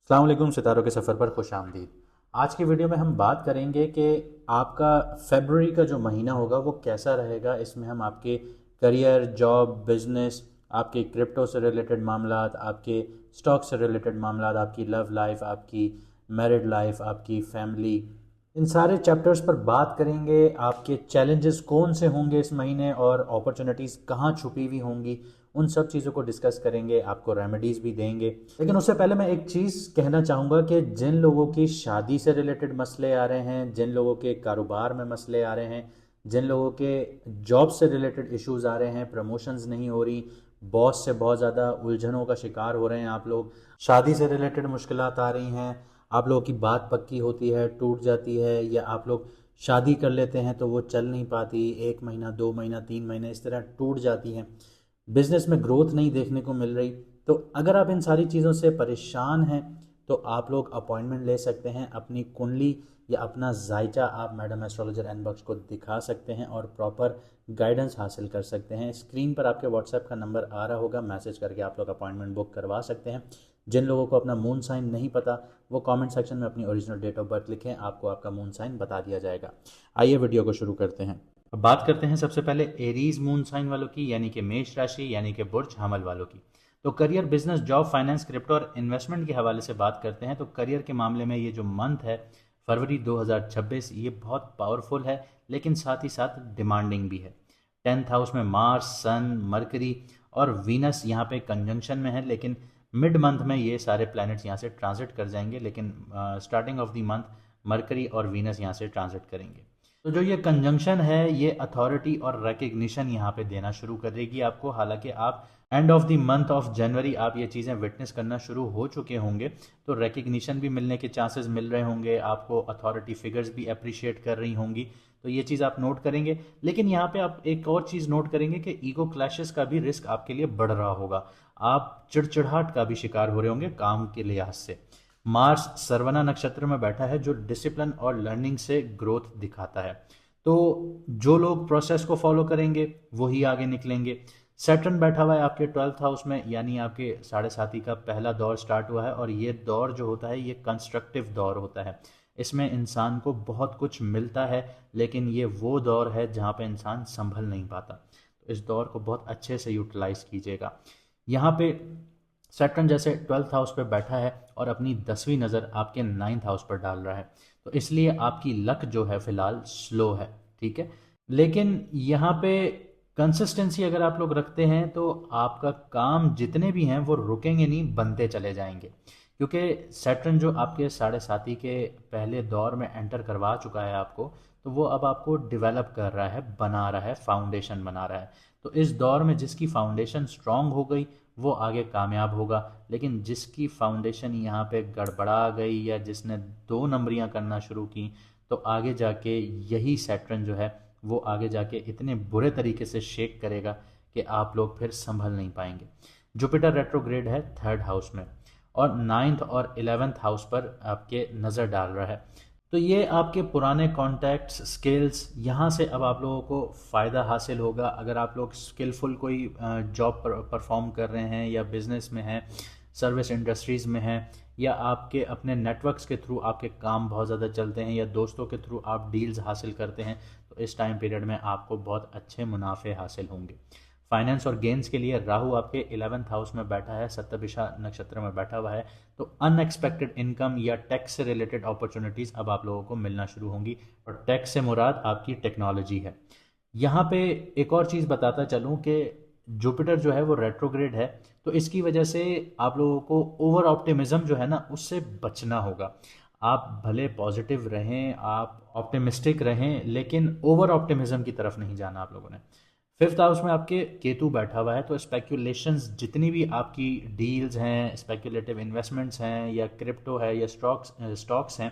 अस्सलाम वालेकुम, सितारों के सफ़र पर खुश आमदीद। आज की वीडियो में हम बात करेंगे कि आपका फरवरी का जो महीना होगा वो कैसा रहेगा। इसमें हम आपके करियर, जॉब, बिजनेस, आपके क्रिप्टो से रिलेटेड मामला, आपके स्टॉक से रिलेटेड मामला, आपकी लव लाइफ, आपकी मैरिड लाइफ, आपकी फैमिली, इन सारे चैप्टर्स पर बात करेंगे। आपके चैलेंजेस कौन से होंगे इस महीने और अपॉर्चुनिटीज़ कहाँ छुपी हुई होंगी, उन सब चीज़ों को डिस्कस करेंगे, आपको रेमेडीज़ भी देंगे। लेकिन उससे पहले मैं एक चीज़ कहना चाहूँगा कि जिन लोगों की शादी से रिलेटेड मसले आ रहे हैं, जिन लोगों के कारोबार में मसले आ रहे हैं, जिन लोगों के जॉब से रिलेटेड इश्यूज़ आ रहे हैं, प्रमोशंस नहीं हो रही, बॉस से बहुत ज़्यादा उलझनों का शिकार हो रहे हैं आप लोग, शादी से रिलेटेड मुश्किलात आ रही हैं, आप लोगों की बात पक्की होती है टूट जाती है, या आप लोग शादी कर लेते हैं तो वो चल नहीं पाती, 1 महीना 2 महीना 3 महीने इस तरह टूट जाती हैं, बिजनेस में ग्रोथ नहीं देखने को मिल रही। तो अगर आप इन सारी चीज़ों से परेशान हैं तो आप लोग अपॉइंटमेंट ले सकते हैं, अपनी कुंडली या अपना जायचा आप मैडम एस्ट्रोलॉजर एनबॉक्स को दिखा सकते हैं और प्रॉपर गाइडेंस हासिल कर सकते हैं। स्क्रीन पर आपके व्हाट्सएप का नंबर आ रहा होगा, मैसेज करके आप लोग अपॉइंटमेंट बुक करवा सकते हैं। जिन लोगों को अपना मून साइन नहीं पता वो कमेंट सेक्शन में अपनी ओरिजिनल डेट ऑफ बर्थ लिखें, आपको आपका मून साइन बता दिया जाएगा। आइए वीडियो को शुरू करते हैं। अब बात करते हैं सबसे पहले एरीज मून साइन वालों की, यानी कि मेष राशि, यानी कि बुर्ज हमल वालों की। तो career, business, job, finance, crypto और इन्वेस्टमेंट के हवाले से बात करते हैं। तो करियर के मामले में ये जो मंथ है फरवरी 2026, ये बहुत पावरफुल है लेकिन साथ ही साथ डिमांडिंग भी है। 10th हाउस में मार्स, सन, मरकरी और वीनस यहाँ पे कंजंक्शन में है, लेकिन मिड मंथ में ये सारे प्लैनेट्स यहाँ से ट्रांजिट कर जाएंगे, लेकिन starting of the month mercury और वीनस यहाँ से ट्रांजिट करेंगे। तो जो ये कंजंक्शन है ये अथॉरिटी और रिकग्निशन यहाँ पे देना शुरू करेगी आपको। हालांकि आप end of the month of January आप ये चीज़ें विटनेस करना शुरू हो चुके होंगे, तो रिकग्निशन भी मिलने के चांसेस मिल रहे होंगे आपको, अथॉरिटी फिगर्स भी अप्रिशिएट कर रही होंगी, तो ये चीज़ आप नोट करेंगे। लेकिन यहाँ पे आप एक और चीज़ नोट करेंगे कि ईगो क्लैशेस का भी रिस्क आपके लिए बढ़ रहा होगा, आप चिड़चिड़ाहट का भी शिकार हो रहे होंगे काम के लिहाज से। मार्स सरवना नक्षत्र में बैठा है जो डिसिप्लिन और लर्निंग से ग्रोथ दिखाता है। तो जो लोग प्रोसेस को फॉलो करेंगे वही आगे निकलेंगे। सैटर्न बैठा हुआ है आपके 12th हाउस में, यानी आपके साढ़े साथी का पहला दौर स्टार्ट हुआ है, और ये दौर जो होता है ये कंस्ट्रक्टिव दौर होता है। इसमें इंसान को बहुत कुछ मिलता है, लेकिन ये वो दौर है जहाँ पे इंसान संभल नहीं पाता। तो इस दौर को बहुत अच्छे से यूटिलाइज कीजिएगा। यहाँ पे सैटर्न जैसे 12th हाउस पे बैठा है और अपनी 10वीं नज़र आपके 9th हाउस पर डाल रहा है, तो इसलिए आपकी लक जो है फिलहाल स्लो है, ठीक है। लेकिन यहाँ पे कंसिस्टेंसी अगर आप लोग रखते हैं तो आपका काम जितने भी हैं वो रुकेंगे नहीं, बनते चले जाएंगे, क्योंकि सैटर्न जो आपके साढ़े साथी के पहले दौर में एंटर करवा चुका है आपको, तो वो अब आपको डिवेलप कर रहा है, बना रहा है, फाउंडेशन बना रहा है। तो इस दौर में जिसकी फाउंडेशन स्ट्रांग हो गई वो आगे कामयाब होगा, लेकिन जिसकी फाउंडेशन यहाँ पे गड़बड़ा गई या जिसने 2 नंबरियाँ करना शुरू की, तो आगे जाके यही सैटर्न जो है वो आगे जाके इतने बुरे तरीके से शेक करेगा कि आप लोग फिर संभल नहीं पाएंगे। जुपिटर रेट्रोग्रेड है 3rd हाउस में, और 9th और 11th हाउस पर आपके नज़र डाल रहा है। तो ये आपके पुराने कॉन्टैक्ट्स, स्किल्स, यहाँ से अब आप लोगों को फ़ायदा हासिल होगा। अगर आप लोग स्किलफुल कोई जॉब परफॉर्म कर रहे हैं या बिजनेस में हैं, सर्विस इंडस्ट्रीज़ में हैं, या आपके अपने नेटवर्क्स के थ्रू आपके काम बहुत ज़्यादा चलते हैं, या दोस्तों के थ्रू आप डील्स हासिल करते हैं, तो इस टाइम पीरियड में आपको बहुत अच्छे मुनाफे हासिल होंगे। फाइनेंस और गेंस के लिए राहु आपके 11th हाउस में बैठा है, सप्तभिषा नक्षत्र में बैठा हुआ है, तो अनएक्सपेक्टेड इनकम या टैक्स से रिलेटेड अपॉर्चुनिटीज़ अब आप लोगों को मिलना शुरू होंगी, और टैक्स से मुराद आपकी टेक्नोलॉजी है। यहाँ पे एक और चीज़ बताता चलूँ कि जुपिटर जो है वो रेट्रोग्रेड है, तो इसकी वजह से आप लोगों को ओवर ऑप्टिमिज्म जो है ना उससे बचना होगा। आप भले पॉजिटिव रहें, आप ऑप्टिमिस्टिक रहें, लेकिन ओवर ऑप्टिमिज्म की तरफ नहीं जाना आप लोगों ने। 5th हाउस में आपके केतु बैठा हुआ है, तो स्पेक्यूलेशंस जितनी भी आपकी डील्स हैं, स्पेक्यूलेटिव इन्वेस्टमेंट्स हैं, या क्रिप्टो है, या स्टॉक्स हैं,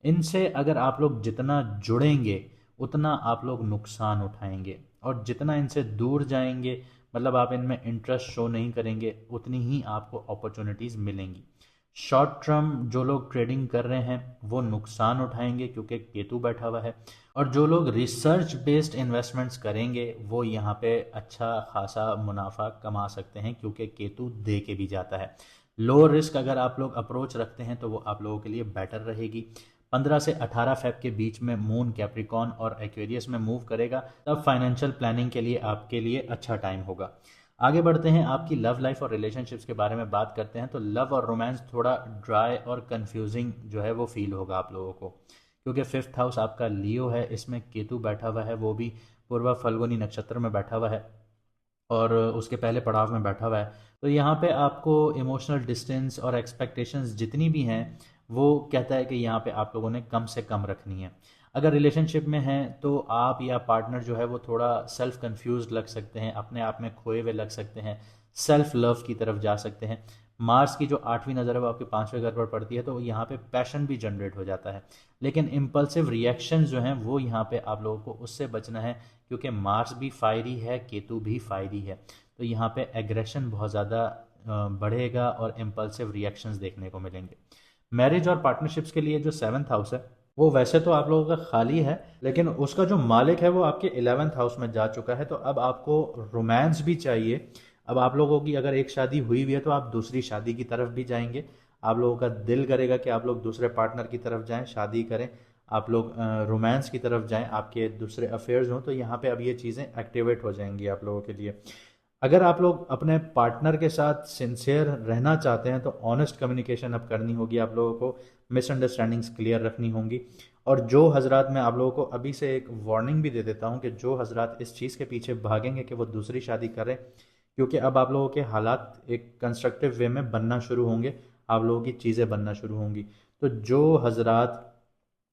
इनसे अगर आप लोग जितना जुड़ेंगे उतना आप लोग नुकसान उठाएंगे, और जितना इनसे दूर जाएंगे, मतलब आप इनमें इंटरेस्ट शो नहीं करेंगे, उतनी ही आपको अपॉर्चुनिटीज़ मिलेंगी। शॉर्ट टर्म जो लोग ट्रेडिंग कर रहे हैं वो नुकसान उठाएंगे क्योंकि केतु बैठा हुआ है, और जो लोग रिसर्च बेस्ड इन्वेस्टमेंट्स करेंगे वो यहाँ पे अच्छा खासा मुनाफा कमा सकते हैं क्योंकि केतु दे के भी जाता है। लो रिस्क अगर आप लोग अप्रोच रखते हैं तो वो आप लोगों के लिए बेटर रहेगी। 15 से 18 फेब के बीच में मून कैप्रिकॉन और एक्वेरियस में मूव करेगा, तब फाइनेंशियल प्लानिंग के लिए आपके लिए अच्छा टाइम होगा। आगे बढ़ते हैं, आपकी लव लाइफ और रिलेशनशिप्स के बारे में बात करते हैं। तो लव और रोमांस थोड़ा ड्राई और कंफ्यूजिंग जो है वो फील होगा आप लोगों को, क्योंकि फिफ्थ हाउस आपका लियो है, इसमें केतु बैठा हुआ है, वो भी पूर्वा फल्गुनी नक्षत्र में बैठा हुआ है और उसके पहले पड़ाव में बैठा हुआ है। तो यहाँ पे आपको इमोशनल डिस्टेंस और एक्सपेक्टेशंस जितनी भी हैं वो कहता है कि यहाँ पे आप लोगों ने कम से कम रखनी है। अगर रिलेशनशिप में हैं तो आप या पार्टनर जो है वो थोड़ा सेल्फ कंफ्यूज लग सकते हैं, अपने आप में खोए हुए लग सकते हैं, सेल्फ लव की तरफ जा सकते हैं। मार्स की जो 8वीं नज़र है वो आपके 5वें घर पर पड़ती है, तो यहाँ पे पैशन भी जनरेट हो जाता है। लेकिन इम्पल्सिव रिएक्शंस जो हैं वो यहाँ पे आप लोगों को उससे बचना है, क्योंकि मार्स भी फायरी है, केतु भी फायरी है। तो यहाँ पे एग्रेशन बहुत ज़्यादा बढ़ेगा और इम्पल्सिव रिएक्शंस देखने को मिलेंगे। मैरिज और पार्टनरशिप्स के लिए जो 7th हाउस है वो वैसे तो आप लोगों का खाली है, लेकिन उसका जो मालिक है वो आपके 11th हाउस में जा चुका है। तो अब आपको रोमांस भी चाहिए। अब आप लोगों की अगर एक शादी हुई हुई है तो आप दूसरी शादी की तरफ भी जाएंगे। आप लोगों का दिल करेगा कि आप लोग दूसरे पार्टनर की तरफ जाएं, शादी करें, आप लोग रोमांस की तरफ जाएं, आपके दूसरे अफेयर्स हों, तो यहाँ पे अब ये चीज़ें एक्टिवेट हो जाएंगी आप लोगों के लिए। अगर आप लोग अपने पार्टनर के साथ सिंसियर रहना चाहते हैं तो ऑनेस्ट कम्युनिकेशन अब करनी होगी आप लोगों को, मिसअंडरस्टैंडिंग्स क्लियर रखनी होंगी। और जो हजरात, मैं आप लोगों को अभी से एक वार्निंग भी दे देता हूँ कि जो हजरात इस चीज़ के पीछे भागेंगे कि वो दूसरी शादी करें, क्योंकि अब आप लोगों के हालात एक कंस्ट्रक्टिव वे में बनना शुरू होंगे, आप लोगों की चीज़ें बनना शुरू होंगी। तो जो हजरात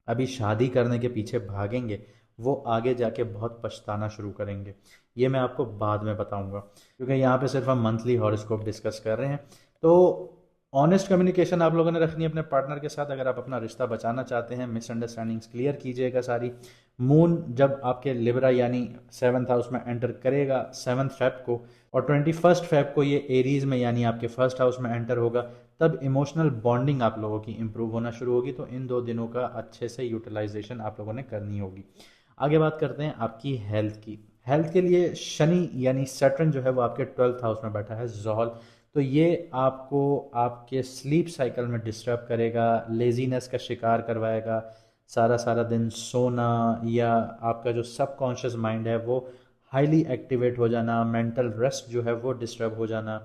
अभी शादी करने के पीछे भागेंगे वो आगे जाके बहुत पछताना शुरू करेंगे। ये मैं आपको बाद में बताऊंगा, क्योंकि यहाँ पे सिर्फ हम मंथली हॉरोस्कोप डिस्कस कर रहे हैं। तो ऑनेस्ट कम्युनिकेशन आप लोगों ने रखनी है अपने पार्टनर के साथ अगर आप अपना रिश्ता बचाना चाहते हैं। मिसअंडरस्टैंडिंग्स क्लियर कीजिएगा सारी। मून जब आपके लिब्रा यानी 7th हाउस में एंटर करेगा 7 फेब को, और 21 फेब को ये एरीज में यानी आपके फर्स्ट हाउस में एंटर होगा, तब इमोशनल बॉन्डिंग आप लोगों की इंप्रूव होना शुरू होगी। तो इन 2 दिनों का अच्छे से यूटिलाइजेशन आप लोगों ने करनी होगी। आगे बात करते हैं आपकी हेल्थ की। हेल्थ के लिए शनि यानी सैटर्न जो है वो आपके 12th हाउस में बैठा है, जोहल। तो ये आपको आपके स्लीप साइकिल में डिस्टर्ब करेगा, लेजीनेस का शिकार करवाएगा, सारा सारा दिन सोना, या आपका जो सबकॉन्शियस माइंड है वो हाईली एक्टिवेट हो जाना, मेंटल रेस्ट जो है वो डिस्टर्ब हो जाना,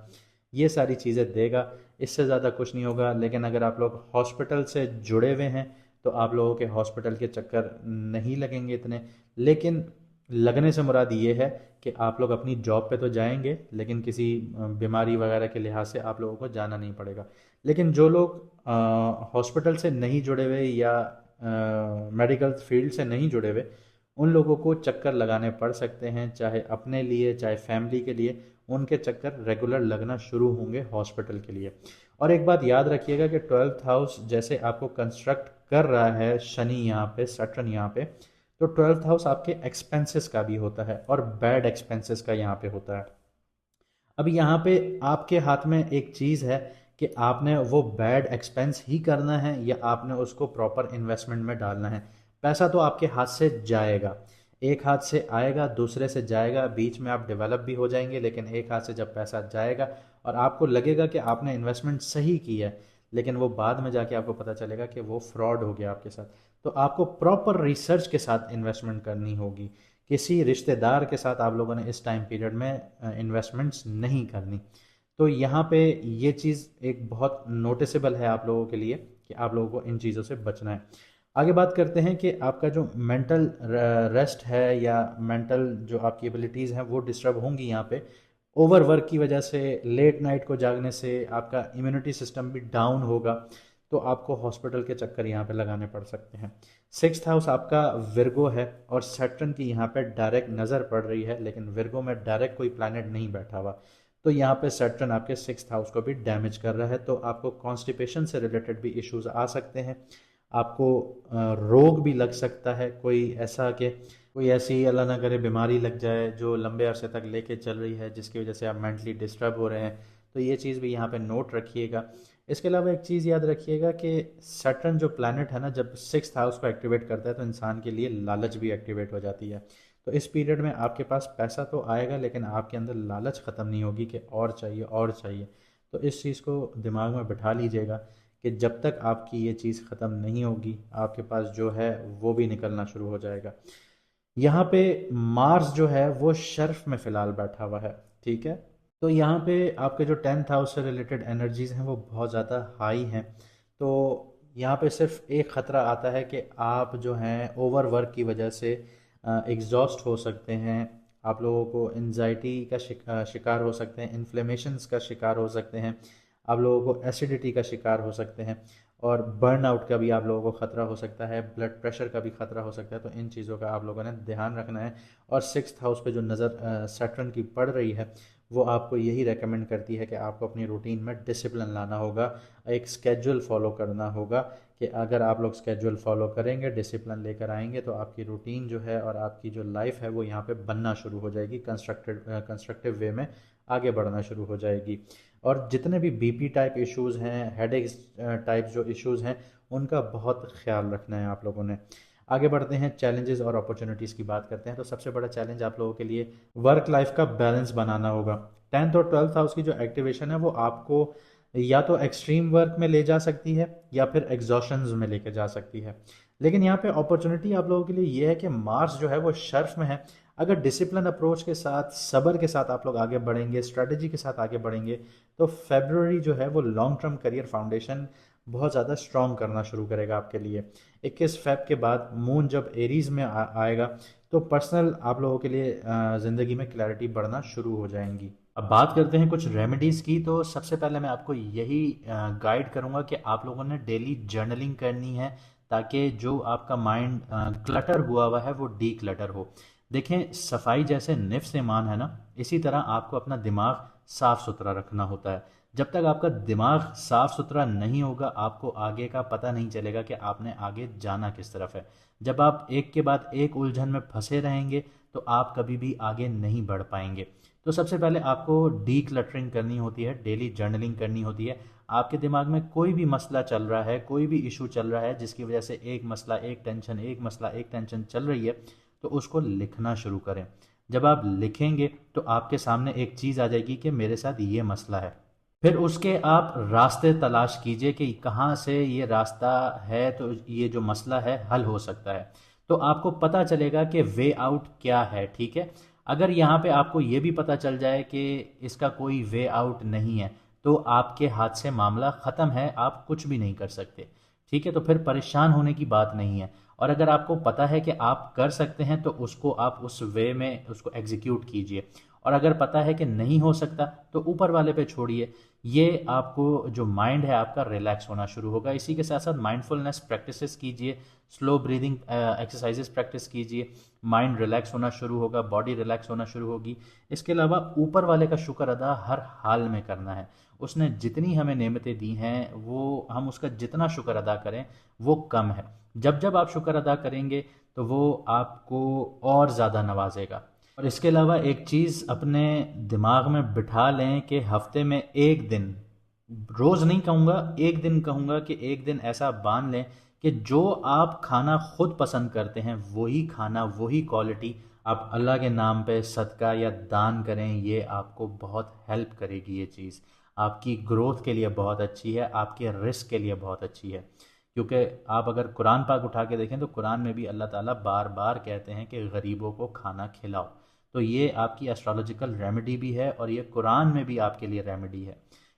ये सारी चीज़ें देगा। इससे ज़्यादा कुछ नहीं होगा। लेकिन अगर आप लोग हॉस्पिटल से जुड़े हुए हैं तो आप लोगों के हॉस्पिटल के चक्कर नहीं लगेंगे इतने। लेकिन लगने से मुराद ये है कि आप लोग अपनी जॉब पे तो जाएंगे, लेकिन किसी बीमारी वगैरह के लिहाज से आप लोगों को जाना नहीं पड़ेगा। लेकिन जो लोग हॉस्पिटल से नहीं जुड़े हुए या मेडिकल फील्ड से नहीं जुड़े हुए, उन लोगों को चक्कर लगाने पड़ सकते हैं, चाहे अपने लिए चाहे फैमिली के लिए। उनके चक्कर रेगुलर लगना शुरू होंगे हॉस्पिटल के लिए। और एक बात याद रखिएगा कि 12th हाउस जैसे आपको कंस्ट्रक्ट कर रहा है शनि यहाँ पे, सैटर्न यहाँ पे, तो 12th हाउस आपके एक्सपेंसेस का भी होता है और बैड एक्सपेंसेस का यहाँ पे होता है। अब यहाँ पे आपके हाथ में एक चीज़ है कि आपने वो बैड एक्सपेंस ही करना है या आपने उसको प्रॉपर इन्वेस्टमेंट में डालना है। पैसा तो आपके हाथ से जाएगा, एक हाथ से आएगा दूसरे से जाएगा, बीच में आप डेवलप भी हो जाएंगे। लेकिन एक हाथ से जब पैसा जाएगा और आपको लगेगा कि आपने इन्वेस्टमेंट सही की है, लेकिन वो बाद में जाके आपको पता चलेगा कि वो फ्रॉड हो गया आपके साथ। तो आपको प्रॉपर रिसर्च के साथ इन्वेस्टमेंट करनी होगी। किसी रिश्तेदार के साथ आप लोगों ने इस टाइम पीरियड में इन्वेस्टमेंट्स नहीं करनी। तो यहाँ पे ये चीज़ एक बहुत नोटिसेबल है आप लोगों के लिए कि आप लोगों को इन चीज़ों से बचना है। आगे बात करते हैं कि आपका जो मेंटल रेस्ट है या मेंटल जो आपकी एबिलिटीज़ हैं वो डिस्टर्ब होंगी यहाँ पे। ओवर वर्क की वजह से, लेट नाइट को जागने से आपका इम्यूनिटी सिस्टम भी डाउन होगा, तो आपको हॉस्पिटल के चक्कर यहाँ पे लगाने पड़ सकते हैं। 6th हाउस आपका विर्गो है और सैटर्न की यहाँ पे डायरेक्ट नज़र पड़ रही है, लेकिन विर्गो में डायरेक्ट कोई प्लैनेट नहीं बैठा हुआ। तो यहाँ पे सैटर्न आपके 6th हाउस को भी डैमेज कर रहा है। तो आपको कॉन्स्टिपेशन से रिलेटेड भी इश्यूज आ सकते हैं। आपको रोग भी लग सकता है, कोई ऐसा कि कोई ऐसी अल्लाह ना करे बीमारी लग जाए जो लंबे अरसे तक लेके चल रही है, जिसकी वजह से आप मेंटली डिस्टर्ब हो रहे हैं। तो ये चीज़ भी यहाँ पे नोट रखिएगा। इसके अलावा एक चीज़ याद रखिएगा कि सैटर्न जो प्लैनेट है ना, जब 6th हाउस को एक्टिवेट करता है तो इंसान के लिए लालच भी एक्टिवेट हो जाती है। तो इस पीरियड में आपके पास पैसा तो आएगा, लेकिन आपके अंदर लालच ख़त्म नहीं होगी कि और चाहिए और चाहिए। तो इस चीज़ को दिमाग में बिठा लीजिएगा कि जब तक आपकी ये चीज़ ख़त्म नहीं होगी आपके पास जो है वो भी निकलना शुरू हो जाएगा। यहाँ पे मार्स जो है वो शर्फ में फ़िलहाल बैठा हुआ है, ठीक है। तो यहाँ पे आपके जो 10th हाउस से रिलेटेड एनर्जीज़ हैं वो बहुत ज़्यादा हाई हैं। तो यहाँ पे सिर्फ एक ख़तरा आता है कि आप जो हैं ओवर वर्क की वजह से एग्जॉस्ट हो सकते हैं, आप लोगों को एनजाइटी का शिकार हो सकते हैं, इन्फ्लेमेशंस का शिकार हो सकते हैं, आप लोगों को एसिडिटी का शिकार हो सकते हैं, और बर्नआउट का भी आप लोगों को ख़तरा हो सकता है, ब्लड प्रेशर का भी ख़तरा हो सकता है। तो इन चीज़ों का आप लोगों ने ध्यान रखना है। और 6th हाउस पे जो नज़र सैटर्न की पड़ रही है वो आपको यही रेकमेंड करती है कि आपको अपनी रूटीन में डिसिप्लिन लाना होगा, एक स्केड्यूल फॉलो करना होगा। कि अगर आप लोग स्केड्यूल फॉलो करेंगे, डिसिप्लिन लेकर आएंगे, तो आपकी रूटीन जो है और आपकी जो लाइफ है वो यहाँ पे बनना शुरू हो जाएगी, कंस्ट्रक्टिव वे में आगे बढ़ना शुरू हो जाएगी। और जितने भी बीपी टाइप इश्यूज़ हैं, हेडेक्स टाइप जो इश्यूज़ हैं, उनका बहुत ख्याल रखना है आप लोगों ने। आगे बढ़ते हैं, चैलेंजेस और अपॉर्चुनिटीज़ की बात करते हैं। तो सबसे बड़ा चैलेंज आप लोगों के लिए वर्क लाइफ का बैलेंस बनाना होगा। 10th और 12th हाउस की जो एक्टिवेशन है वो आपको या तो एक्सट्रीम वर्क में ले जा सकती है या फिर एग्जॉशंस में लेकर जा सकती है। लेकिन यहाँ पे अपॉर्चुनिटी आप लोगों के लिए ये है कि मार्स जो है वो शर्फ में है। अगर डिसिप्लिन अप्रोच के साथ, सब्र के साथ आप लोग आगे बढ़ेंगे, स्ट्रेटजी के साथ आगे बढ़ेंगे, तो फेब्रुअरी जो है वो लॉन्ग टर्म करियर फाउंडेशन बहुत ज़्यादा स्ट्रॉन्ग करना शुरू करेगा आपके लिए। 21 फेब के बाद मून जब एरीज में आएगा तो पर्सनल आप लोगों के लिए ज़िंदगी में क्लैरिटी बढ़ना शुरू हो जाएंगी। अब बात करते हैं कुछ रेमेडीज़ की। तो सबसे पहले मैं आपको यही गाइड करूंगा कि आप लोगों ने डेली जर्नलिंग करनी है, ताकि जो आपका माइंड क्लटर हुआ हुआ है वो डी क्लटर हो। देखें, सफाई जैसे निफ्स ईमान है ना, इसी तरह आपको अपना दिमाग साफ सुथरा रखना होता है। जब तक आपका दिमाग साफ सुथरा नहीं होगा आपको आगे का पता नहीं चलेगा कि आपने आगे जाना किस तरफ है। जब आप एक के बाद एक उलझन में फंसे रहेंगे तो आप कभी भी आगे नहीं बढ़ पाएंगे। तो सबसे पहले आपको डी क्लटरिंग करनी होती है, डेली जर्नलिंग करनी होती है। आपके दिमाग में कोई भी मसला चल रहा है, कोई भी इशू चल रहा है जिसकी वजह से एक मसला एक टेंशन, एक मसला एक टेंशन चल रही है, तो उसको लिखना शुरू करें। जब आप लिखेंगे तो आपके सामने एक चीज़ आ जाएगी कि मेरे साथ ये मसला है। फिर उसके आप रास्ते तलाश कीजिए कि कहाँ से ये रास्ता है तो ये जो मसला है हल हो सकता है। तो आपको पता चलेगा कि वे आउट क्या है, ठीक है। अगर यहाँ पे आपको ये भी पता चल जाए कि इसका कोई वे आउट नहीं है तो आपके हाथ से मामला ख़त्म है, आप कुछ भी नहीं कर सकते, ठीक है। तो फिर परेशान होने की बात नहीं है। और अगर आपको पता है कि आप कर सकते हैं तो उसको आप उस वे में उसको एग्जीक्यूट कीजिए। और अगर पता है कि नहीं हो सकता तो ऊपर वाले पे छोड़िए। ये आपको जो माइंड है आपका रिलैक्स होना शुरू होगा। इसी के साथ साथ माइंडफुलनेस प्रैक्टिसेस कीजिए, स्लो ब्रीदिंग एक्सरसाइजेस प्रैक्टिस कीजिए। माइंड रिलैक्स होना शुरू होगा, बॉडी रिलैक्स होना शुरू होगी। इसके अलावा ऊपर वाले का शुक्र अदा हर हाल में करना है। उसने जितनी हमें नेमतें दी हैं वो हम उसका जितना शुक्र अदा करें वो कम है। जब जब आप शुक्र अदा करेंगे तो वो आपको और ज़्यादा नवाजेगा। और इसके अलावा एक चीज़ अपने दिमाग में बिठा लें कि हफ्ते में एक दिन, रोज़ नहीं कहूँगा, एक दिन कहूँगा, कि एक दिन ऐसा बांध लें कि जो आप खाना खुद पसंद करते हैं वही खाना, वही क्वालिटी आप अल्लाह के नाम पे सदका या दान करें। ये आपको बहुत हेल्प करेगी। ये चीज़ आपकी ग्रोथ के लिए बहुत अच्छी है, आपके रिस्क के लिए बहुत अच्छी है। क्योंकि आप अगर कुरान पाक उठा के देखें तो कुरान में भी अल्लाह ताला बार बार कहते हैं कि गरीबों को खाना खिलाओ। तो ये आपकी एस्ट्रोलॉजिकल रेमेडी भी है और ये कुरान में भी आपके लिए रेमेडी है।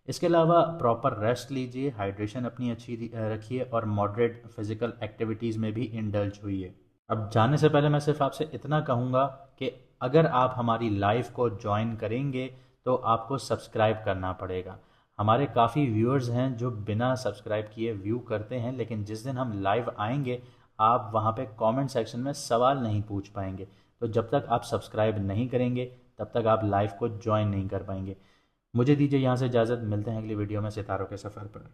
इसके अलावा प्रॉपर रेस्ट लीजिए, हाइड्रेशन अपनी अच्छी रखिए और मॉडरेट फिजिकल एक्टिविटीज़ में भी इंडल्ज हुई। अब जाने से पहले मैं सिर्फ आपसे इतना कहूँगा कि अगर आप हमारी लाइफ को ज्वाइन करेंगे तो आपको सब्सक्राइब करना पड़ेगा। हमारे काफ़ी व्यूअर्स हैं जो बिना सब्सक्राइब किए व्यू करते हैं, लेकिन जिस दिन हम लाइव आएंगे आप वहाँ पे कमेंट सेक्शन में सवाल नहीं पूछ पाएंगे। तो जब तक आप सब्सक्राइब नहीं करेंगे तब तक आप लाइव को ज्वाइन नहीं कर पाएंगे। मुझे दीजिए यहाँ से इजाज़त, मिलते हैं अगली वीडियो में सितारों के सफ़र पर।